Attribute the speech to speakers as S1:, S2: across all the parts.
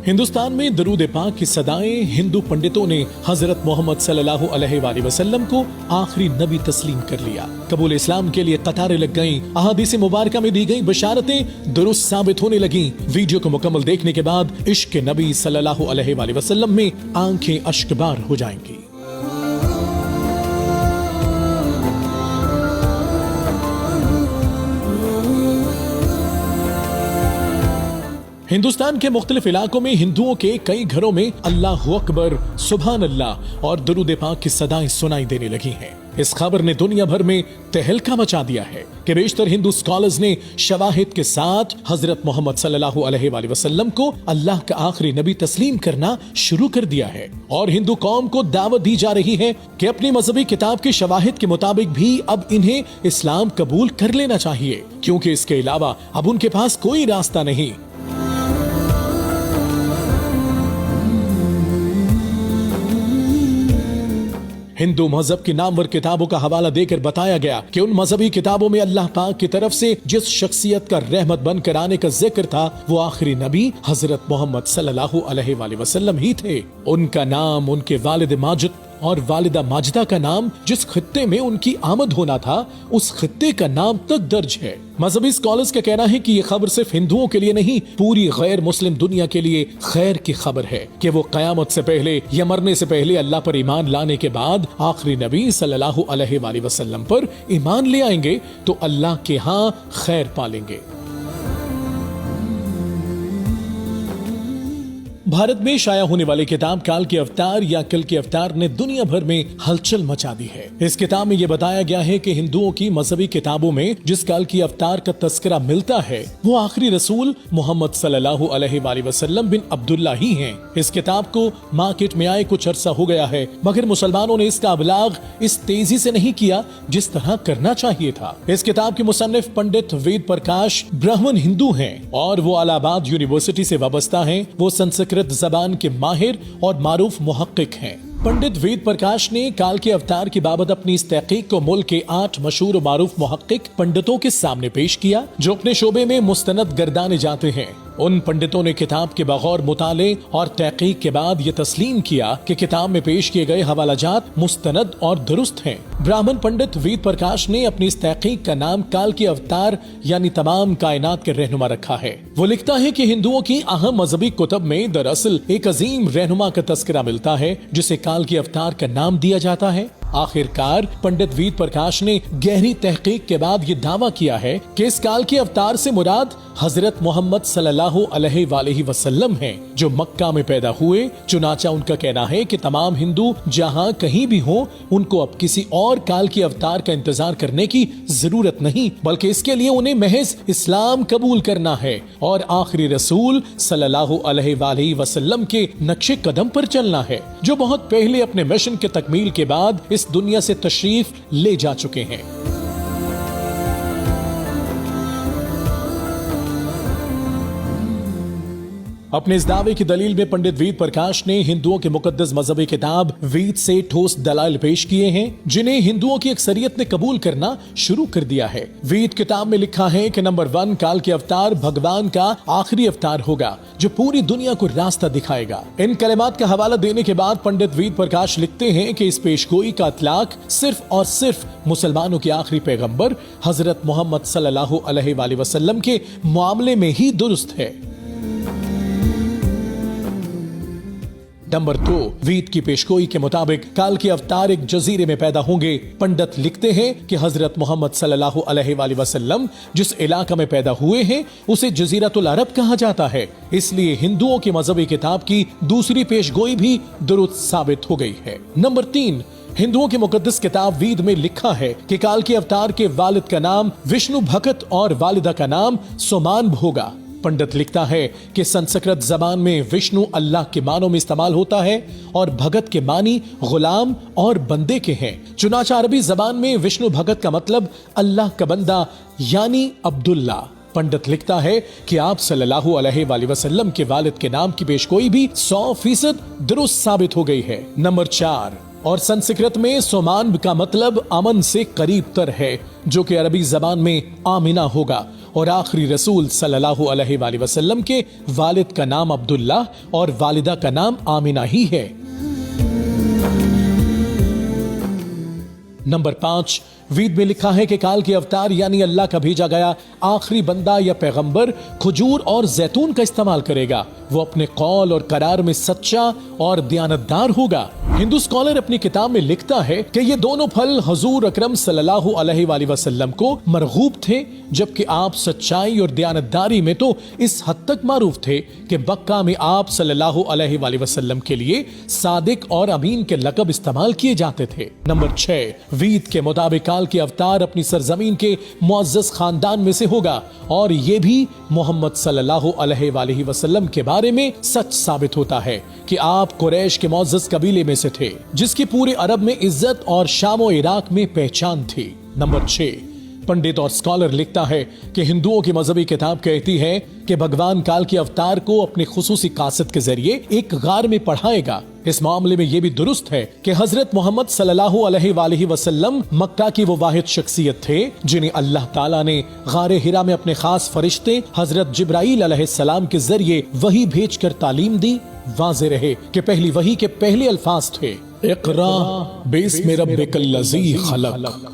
S1: हिंदुस्तान में दरूद पाक की सदाएं हिंदू पंडितों ने हजरत मोहम्मद सल्लल्लाहु अलैहि वसल्लम को आखिरी नबी तस्लीम कर लिया। कबूल इस्लाम के लिए कतारें लग गईं। अहादीस मुबारका में दी गई बशारतें दुरुस्त साबित होने लगी। वीडियो को मुकम्मल देखने के बाद इश्क नबी सल्लल्लाहु अलैहि वसल्लम में आंखें अश्कबार हो जाएंगी। हिंदुस्तान के मुख्तलिफ इलाकों में हिंदुओं के कई घरों में अल्लाह अकबर, सुभान अल्लाह और दरूद पाक की सदाएं सुनाई देने लगी हैं। इस खबर ने दुनिया भर में तहलका मचा दिया है कि बेशतर हिंदू स्कॉलर्स ने शवाहिद के साथ हजरत मोहम्मद सल्लल्लाहु अलैहि वसल्लम को अल्लाह का आखिरी नबी तस्लीम करना शुरू कर दिया है और हिंदू कौम को दावत दी जा रही है कि अपनी मजहबी किताब के शवाहिद के मुताबिक भी अब इन्हें इस्लाम कबूल कर लेना चाहिए, क्योंकि इसके अलावा अब उनके पास कोई रास्ता नहीं। हिंदू मजहब की नामवर किताबों का हवाला देकर बताया गया कि उन मजहबी किताबों में अल्लाह पाक की तरफ से जिस शख्सियत का रहमत बनकर आने का जिक्र था वो आखिरी नबी हजरत मोहम्मद सल्लल्लाहु अलैहि वसल्लम ही थे। उनका नाम, उनके वालिद माजिद और वालिदा माजिदा का नाम जिस खित्ते में उनकी आमद होना था उस खित्ते का नाम तक दर्ज है। मजहबी स्कॉलर्स का कहना है कि ये खबर सिर्फ हिंदुओं के लिए नहीं, पूरी गैर मुस्लिम दुनिया के लिए खैर की खबर है कि वो कयामत से पहले या मरने से पहले अल्लाह पर ईमान लाने के बाद आखिरी नबी सल्लल्लाहु अलैहि वसल्लम पर ईमान ले आएंगे तो अल्लाह के यहाँ खैर पालेंगे। भारत में शाया होने वाली किताब काल के अवतार या कल के अवतार ने दुनिया भर में हलचल मचा दी है। इस किताब में ये बताया गया है कि हिंदुओं की मजहबी किताबों में जिस काल की अवतार का तस्करा मिलता है वो आखिरी रसूल मोहम्मद सल्लल्लाहु अलैहि वसल्लम बिन अब्दुल्ला ही हैं। इस किताब को मार्केट में आए कुछ अरसा हो गया है, मगर मुसलमानों ने इसका अबलाग इस तेजी से नहीं किया जिस तरह करना चाहिए था। इस किताब के मुसन्निफ पंडित वेद प्रकाश ब्राह्मण हिंदू हैं और वो इलाहाबाद यूनिवर्सिटी से वाबस्ता हैं। वो संस्कृत ज़बान के माहिर और मारूफ मुहक्किक हैं। पंडित वेद प्रकाश ने काल के अवतार की बाबत अपनी इस तहकीक को मुल्क के 8 मशहूर मारूफ मुहक्किक पंडितों के सामने पेश किया जो अपने शोबे में मुस्तनद गर्दाने जाते हैं। उन पंडितों ने किताब के बगौर मुताले और तहकीक के बाद ये तस्लीम किया कि किताब में पेश किए गए हवालाजात मुस्तनद और दुरुस्त हैं। ब्राह्मण पंडित वेद प्रकाश ने अपनी इस तहकीक का नाम काल के अवतार यानी तमाम कायनात के रहनुमा रखा है। वो लिखता है कि हिंदुओं की अहम मजहबी कुतब में दरअसल एक अजीम रहनुमा का तस्करा मिलता है जिसे काल के अवतार का नाम दिया जाता है। आखिरकार पंडित वेद प्रकाश ने गहरी तहकीक के बाद ये दावा किया है कि इस काल के अवतार से मुराद हजरत मोहम्मद सल्लल्लाहु अलैहि वसल्लम हैं जो मक्का में पैदा हुए। चुनाचा उनका कहना है कि तमाम हिंदू जहां कहीं भी हों उनको अब किसी और काल के अवतार का इंतजार करने की जरूरत नहीं, बल्कि इसके लिए उन्हें महज इस्लाम कबूल करना है और आखिरी रसूल सल्लल्लाहु अलैहि वसल्लम के नक्शे कदम पर चलना है जो बहुत पहले अपने मिशन के तकमील के बाद इस दुनिया से तशरीफ ले जा चुके हैं। अपने इस दावे की दलील में पंडित वेद प्रकाश ने हिंदुओं के मुकद्दस मजहबी किताब वेद से ठोस दलाइल पेश किए हैं जिन्हें हिंदुओं की अक्सरियत ने कबूल करना शुरू कर दिया है। वेद किताब में लिखा है कि नंबर 1 काल के अवतार भगवान का आखिरी अवतार होगा जो पूरी दुनिया को रास्ता दिखाएगा। इन कलिमात का हवाला देने के बाद पंडित वेद प्रकाश लिखते हैं कि इस पेशगोई का इतलाक सिर्फ और सिर्फ मुसलमानों के आखिरी पैगंबर हजरत मोहम्मद सल्लल्लाहु अलैहि वसल्लम के मामले में ही दुरुस्त है। नंबर 2 वेद की पेशगोई के मुताबिक काल के अवतार एक जजीरे में पैदा होंगे। पंडित लिखते हैं कि हजरत मोहम्मद सल्लल्लाहु अलैहि वसल्लम जिस इलाका में पैदा हुए हैं उसे जजीरतुल अरब कहा जाता है, इसलिए हिंदुओं की मजहबी किताब की दूसरी पेशगोई भी दुरुस्त साबित हो गई है। नंबर 3 हिंदुओं की मुकद्दस किताब वेद में लिखा है कि काल के अवतार के वालिद का नाम विष्णु भगत और वालिदा का नाम सोमान होगा। पंडित लिखता है कि संस्कृत जबान में विष्णु अल्लाह के मानों में इस्तेमाल होता है और भगत के मानी गुलाम और बंदे के हैं। चुनाचा अरबी जबान में विष्णु भगत का मतलब अल्लाह का बंदा यानी अब्दुल्ला। पंडित लिखता है कि आप सल्लल्लाहु अलैहि वसल्लम के वालिद के नाम की पेशगोई भी 100% दुरुस्त साबित हो गई है। नंबर 4 और संस्कृत में सोमान का मतलब अमन से करीब तर है जो कि अरबी जबान में आमिना होगा اور آخری رسول صلی اللہ علیہ وآلہ وسلم کے والد کا نام عبداللہ اور والدہ کا نام آمنہ ہی ہے۔ نمبر 5، وید میں لکھا ہے کہ کال کے اوتار یعنی اللہ کا بھیجا گیا آخری بندہ یا پیغمبر کھجور اور زیتون کا استعمال کرے گا۔ وہ اپنے قول اور قرار میں سچا اور دیانتدار ہوگا۔ ہندو اسکالر اپنی کتاب میں لکھتا ہے کہ یہ دونوں پھل حضور اکرم صلی اللہ علیہ وآلہ وسلم کو مرغوب تھے، جبکہ آپ سچائی اور دیانتداری میں تو اس حد تک معروف تھے کہ مکہ میں آپ صلی اللہ علیہ وآلہ وسلم کے لیے صادق اور امین کے لقب استعمال کیے جاتے تھے۔ نمبر 6، وید کے مطابق کال کے اوتار اپنی سرزمین کے معزز خاندان میں سے ہوگا، اور یہ بھی محمد صلی اللہ علیہ وآلہ وسلم کے بارے میں سچ ثابت ہوتا ہے کہ آپ قریش کے معزز قبیلے میں سے تھے، جس کی پورے عرب میں عزت اور شام و عراق میں پہچان تھی۔ نمبر 6، پنڈت اور اسکالر لکھتا ہے کہ ہندوؤں کی مذہبی کتاب کہتی ہے کہ بھگوان کال کے اوتار کو اپنے خصوصی قاصد کے ذریعے ایک غار میں پڑھائے گا۔ اس معاملے میں یہ بھی درست ہے کہ حضرت محمد صلی اللہ علیہ وآلہ وسلم مکہ کی وہ واحد شخصیت تھے جنہیں اللہ تعالیٰ نے غار حرا میں اپنے خاص فرشتے حضرت جبرائیل علیہ السلام کے ذریعے وحی بھیج کر تعلیم دی۔ واضح رہے کہ پہلی وحی کے پہلے الفاظ تھے اقرا باسم ربک الذی خلق۔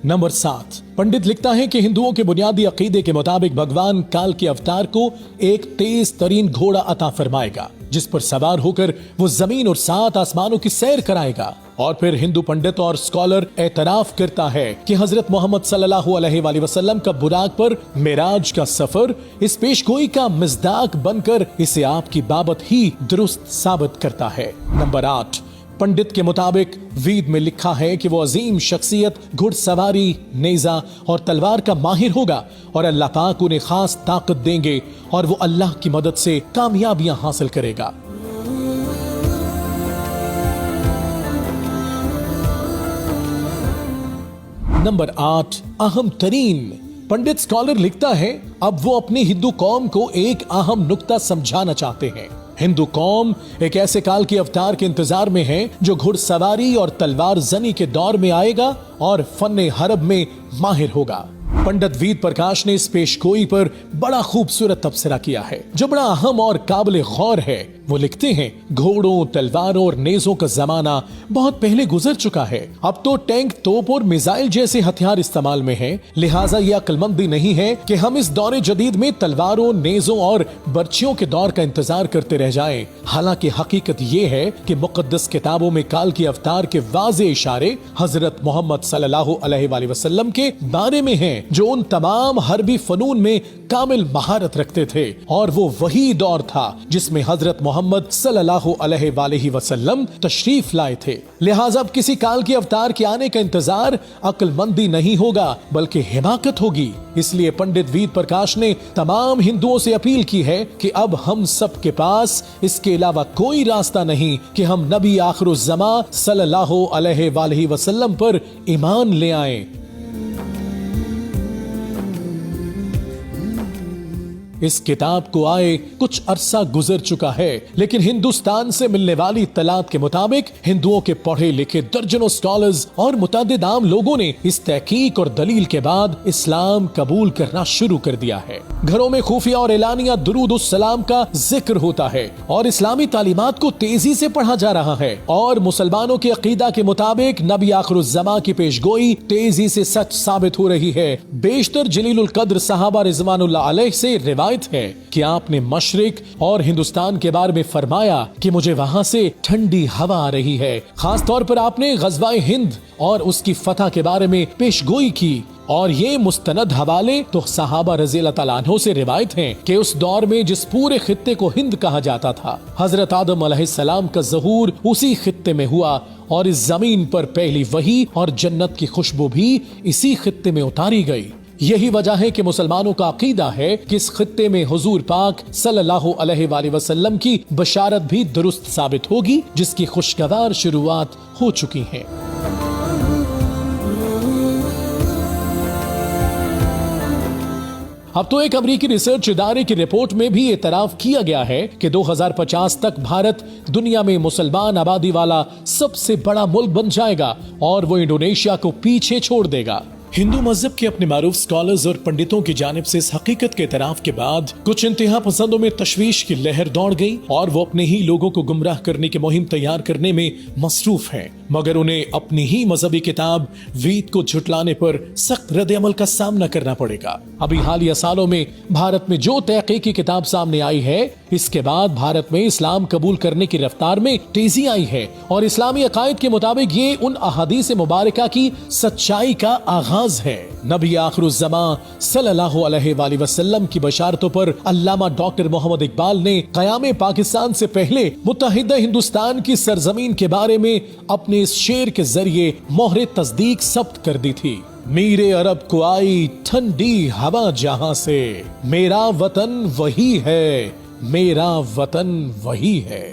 S1: نمبر 7، پنڈت لکھتا ہے کہ ہندوؤں کے بنیادی عقیدے کے مطابق بھگوان کال کے اوتار کو ایک تیز ترین گھوڑا عطا فرمائے گا، جس پر سوار ہو کر وہ زمین اور 7 آسمانوں کی سیر کرائے گا۔ اور پھر ہندو پنڈت اور اسکالر اعتراف کرتا ہے کہ حضرت محمد صلی اللہ علیہ وآلہ وسلم کا براق پر معراج کا سفر اس پیش گوئی کا مصداق بن کر اسے آپ کی بابت ہی درست ثابت کرتا ہے۔ نمبر 8، پنڈت کے مطابق وید میں لکھا ہے کہ وہ عظیم شخصیت گھڑ سواری، نیزہ اور تلوار کا ماہر ہوگا، اور اللہ پاک انہیں خاص طاقت دیں گے اور وہ اللہ کی مدد سے کامیابیاں حاصل کرے گا۔ نمبر 8، اہم ترین، پنڈت اسکالر لکھتا ہے اب وہ اپنی ہندو قوم کو ایک اہم نقطہ سمجھانا چاہتے ہیں۔ ہندو قوم ایک ایسے کال کے اوتار کے انتظار میں ہے جو گھڑ سواری اور تلوار زنی کے دور میں آئے گا اور فن حرب میں ماہر ہوگا۔ پنڈت وید پرکاش نے اس پیش گوئی پر بڑا خوبصورت تبصرہ کیا ہے جو بڑا اہم اور قابل غور ہے۔ وہ لکھتے ہیں گھوڑوں، تلواروں اور نیزوں کا زمانہ بہت پہلے گزر چکا ہے۔ اب تو ٹینک، توپ اور میزائل جیسے ہتھیار استعمال میں ہیں، لہٰذا یہ عقل مندی نہیں ہے کہ ہم اس دور جدید میں تلواروں، نیزوں اور برچیوں کے دور کا انتظار کرتے رہ جائیں۔ حالانکہ حقیقت یہ ہے کہ مقدس کتابوں میں کال کے اوتار کے واضح اشارے حضرت محمد صلی اللہ علیہ وآلہ وسلم کے بارے میں ہیں، جو ان تمام حربی فنون میں کامل مہارت رکھتے تھے، اور وہ وہی دور تھا جس میں حضرت محمد صلی اللہ علیہ وآلہ وسلم تشریف لائے تھے۔ لہٰذا اب کسی کال کے اوتار کے آنے کا انتظار عقل مندی نہیں ہوگا بلکہ حماقت ہوگی۔ اس لیے پنڈت وید پرکاش نے تمام ہندوؤں سے اپیل کی ہے کہ اب ہم سب کے پاس اس کے علاوہ کوئی راستہ نہیں کہ ہم نبی آخر الزماں صلی اللہ علیہ وآلہ وسلم پر ایمان لے آئیں۔ اس کتاب کو آئے کچھ عرصہ گزر چکا ہے، لیکن ہندوستان سے ملنے والی اطلاعات کے مطابق ہندوؤں کے پڑھے لکھے درجنوں اسکالرز اور متعدد عام لوگوں نے اس تحقیق اور دلیل کے بعد اسلام قبول کرنا شروع کر دیا ہے۔ گھروں میں خفیہ اور اعلانیہ درود السلام کا ذکر ہوتا ہے اور اسلامی تعلیمات کو تیزی سے پڑھا جا رہا ہے، اور مسلمانوں کے عقیدہ کے مطابق نبی آخر الزماں کی پیش گوئی تیزی سے سچ ثابت ہو رہی ہے۔ بیشتر جلیل القدر صحابہ رضوان اللہ علیہ سے روایت ہے کہ آپ نے مشرق اور ہندوستان کے بارے میں فرمایا کہ مجھے وہاں سے ٹھنڈی ہوا آ رہی ہے۔ خاص طور پر آپ نے غزوہ ہند اور اس کی فتح کے بارے میں پیش گوئی کی، اور یہ مستند حوالے تو صحابہ رضی اللہ تعالیٰ عنہ سے روایت ہیں کہ اس دور میں جس پورے خطے کو ہند کہا جاتا تھا، حضرت آدم علیہ السلام کا ظہور اسی خطے میں ہوا، اور اس زمین پر پہلی وحی اور جنت کی خوشبو بھی اسی خطے میں اتاری گئی۔ یہی وجہ ہے کہ مسلمانوں کا عقیدہ ہے کہ اس خطے میں حضور پاک صلی اللہ علیہ وآلہ وسلم کی بشارت بھی درست ثابت ہوگی، جس کی خوشگوار شروعات ہو چکی ہیں۔ اب تو ایک امریکی ریسرچ ادارے کی رپورٹ میں بھی اعتراف کیا گیا ہے کہ 2050 تک بھارت دنیا میں مسلمان آبادی والا سب سے بڑا ملک بن جائے گا، اور وہ انڈونیشیا کو پیچھے چھوڑ دے گا۔ हिंदू मजहब के अपने मारूफ स्कॉलर्स और पंडितों की जानिब से इस हकीकत के इतराफ के बाद कुछ इंतहा पसंदों में तशवीश की लहर दौड़ गई और वो अपने ही लोगों को गुमराह करने की मुहिम तैयार करने में मसरूफ हैं, मगर उन्हें अपनी ही मजहबी किताब वेद को झुटलाने पर सख्त रद्द-ए-अमल का सामना करना पड़ेगा। अभी हालिया सालों में भारत में जो तहकीकी किताब सामने आई है, इसके बाद भारत में इस्लाम कबूल करने की रफ्तार में तेजी आई है और इस्लामी अकायद के मुताबिक ये उन अहादीस मुबारका की सच्चाई का आगाज है। नबी आखिरुज़्ज़मा सल्लल्लाहु अलैहि वसल्लम की बशारतों पर अल्लामा डॉक्टर मोहम्मद इकबाल ने क़याम पाकिस्तान से पहले मुत्तहिदा हिंदुस्तान की सरजमीन के बारे में अपने इस शेर के जरिए मोहरे तस्दीक सब्त कर दी थी। मीरे अरब को आई ठंडी हवा जहां से, मेरा वतन वही है, मेरा वतन वही है।